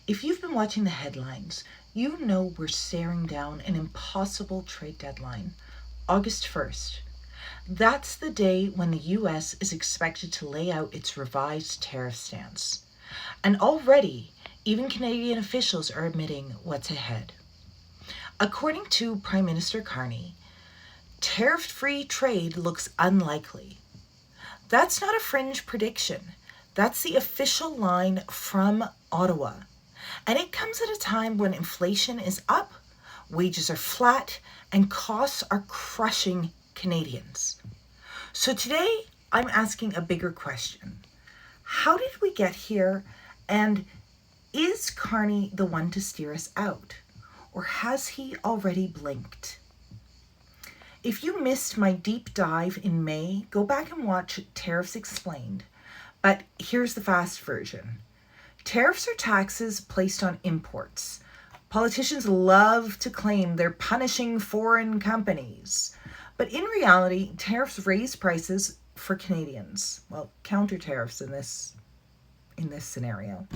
If you've been watching the headlines, you know we're staring down an impossible trade deadline, August 1st. That's the day when the US is expected to lay out its revised tariff stance. And already, even Canadian officials are admitting what's ahead. According to Prime Minister Carney, tariff-free trade looks unlikely. That's not a fringe prediction. That's the official line from Ottawa. And it comes at a time when inflation is up, wages are flat, and costs are crushing Canadians. So today, I'm asking a bigger question. How did we get here? And is Carney the one to steer us out? Or has he already blinked? If you missed my deep dive in May, go back and watch Tariffs Explained. But here's the fast version. Tariffs are taxes placed on imports. Politicians love to claim they're punishing foreign companies. But in reality, tariffs raise prices for Canadians. Well, counter tariffs in this scenario.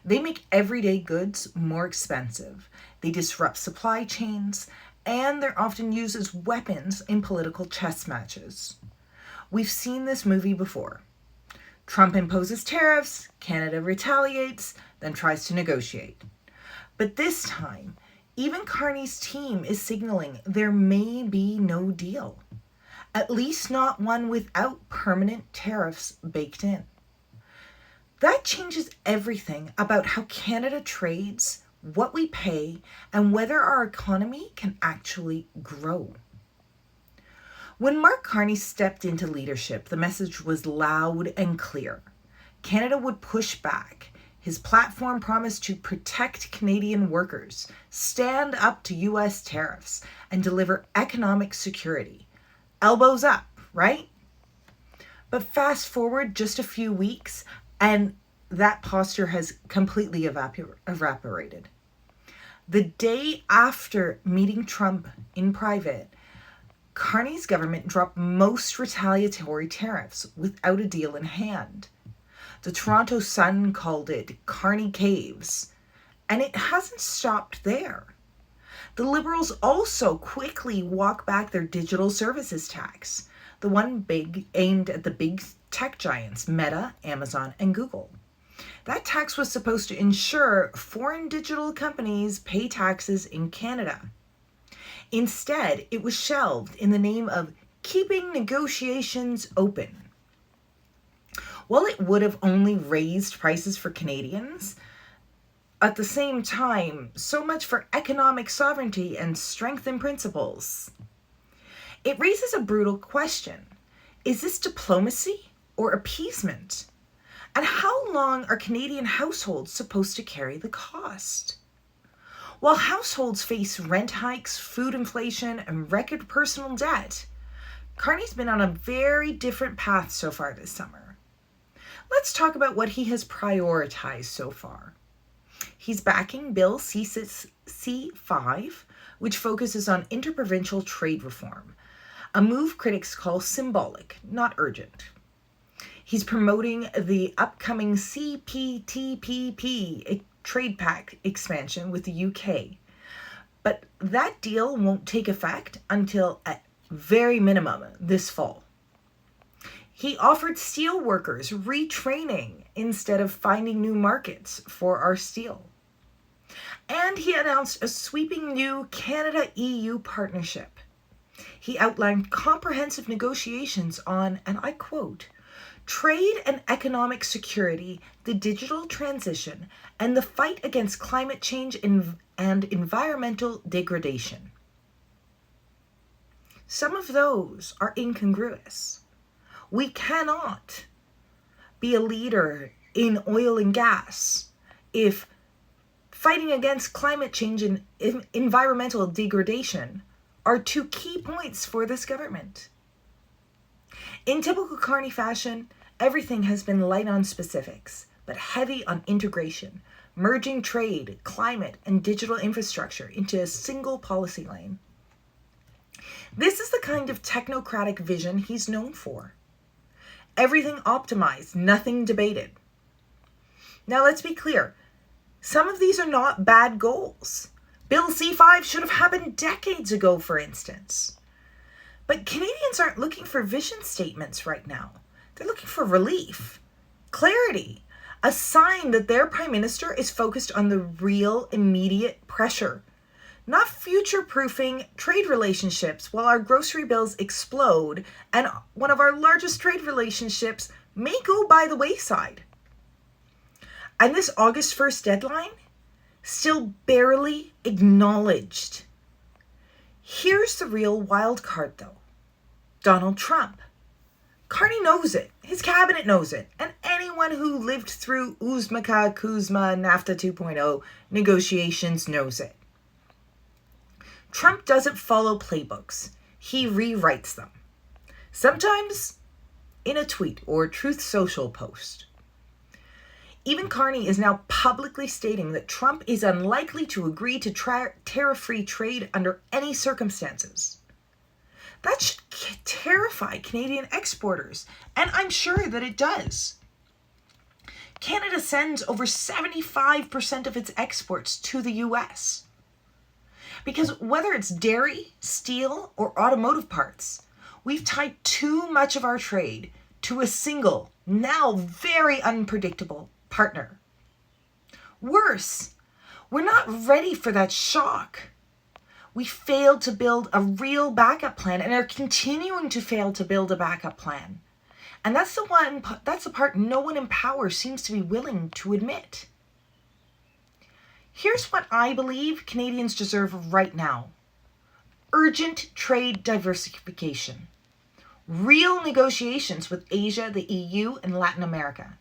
They make everyday goods more expensive. They disrupt supply chains, and they're often used as weapons in political chess matches. We've seen this movie before. Trump imposes tariffs, Canada retaliates, then tries to negotiate. But this time, even Carney's team is signaling there may be no deal, at least not one without permanent tariffs baked in. That changes everything about how Canada trades, what we pay, and whether our economy can actually grow. When Mark Carney stepped into leadership, the message was loud and clear. Canada would push back. His platform promised to protect Canadian workers, stand up to US tariffs, and deliver economic security. Elbows up, right? But fast forward just a few weeks, and that posture has completely evaporated. The day after meeting Trump in private, Carney's government dropped most retaliatory tariffs without a deal in hand. The Toronto Sun called it Carney Caves, and it hasn't stopped there. The Liberals also quickly walk back their digital services tax, the one aimed at the big tech giants, Meta, Amazon, and Google. That tax was supposed to ensure foreign digital companies pay taxes in Canada. Instead, it was shelved in the name of keeping negotiations open. While it would have only raised prices for Canadians, at the same time, so much for economic sovereignty and strength in principles. It raises a brutal question. Is this diplomacy or appeasement? And how long are Canadian households supposed to carry the cost? While households face rent hikes, food inflation, and record personal debt, Carney's been on a very different path so far this summer. Let's talk about what he has prioritized so far. He's backing Bill C5, which focuses on interprovincial trade reform, a move critics call symbolic, not urgent. He's promoting the upcoming CPTPP trade pact expansion with the UK. But that deal won't take effect until at very minimum this fall. He offered steel workers retraining instead of finding new markets for our steel. And he announced a sweeping new Canada-EU partnership. He outlined comprehensive negotiations on, and I quote, trade and economic security, the digital transition, and the fight against climate change and environmental degradation. Some of those are incongruous. We cannot be a leader in oil and gas if fighting against climate change and environmental degradation are two key points for this government. In typical Carney fashion, everything has been light on specifics, but heavy on integration, merging trade, climate, and digital infrastructure into a single policy lane. This is the kind of technocratic vision he's known for. Everything optimized, nothing debated. Now let's be clear. Some of these are not bad goals. Bill C-5 should have happened decades ago, for instance. But Canadians aren't looking for vision statements right now. They're looking for relief, clarity, a sign that their Prime Minister is focused on the real immediate pressure, not future-proofing trade relationships while our grocery bills explode and one of our largest trade relationships may go by the wayside. And this August 1st deadline, still barely acknowledged. Here's the real wild card, though. Donald Trump. Carney knows it. His cabinet knows it. And anyone who lived through Uzmaka, Kuzma, NAFTA 2.0 negotiations knows it. Trump doesn't follow playbooks. He rewrites them. Sometimes in a tweet or Truth Social post. Even Carney is now publicly stating that Trump is unlikely to agree to tariff-free trade under any circumstances. That should terrify Canadian exporters, and I'm sure that it does. Canada sends over 75% of its exports to the US. Because whether it's dairy, steel, or automotive parts, we've tied too much of our trade to a single, now very unpredictable partner. Worse, we're not ready for that shock. We failed to build a real backup plan and are continuing to fail to build a backup plan. And that's the part no one in power seems to be willing to admit. Here's what I believe Canadians deserve right now. Urgent trade diversification. Real negotiations with Asia, the EU, and Latin America.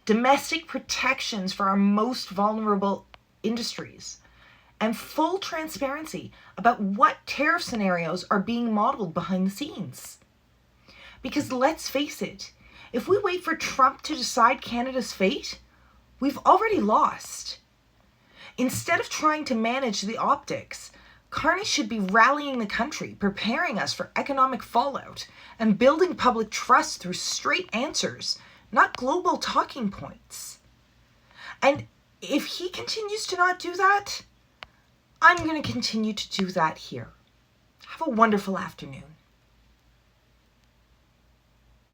Domestic protections for our most vulnerable industries, and full transparency about what tariff scenarios are being modeled behind the scenes. Because let's face it, if we wait for Trump to decide Canada's fate, we've already lost. Instead of trying to manage the optics, Carney should be rallying the country, preparing us for economic fallout, and building public trust through straight answers, not global talking points. And if he continues to not do that, I'm going to continue to do that here. Have a wonderful afternoon.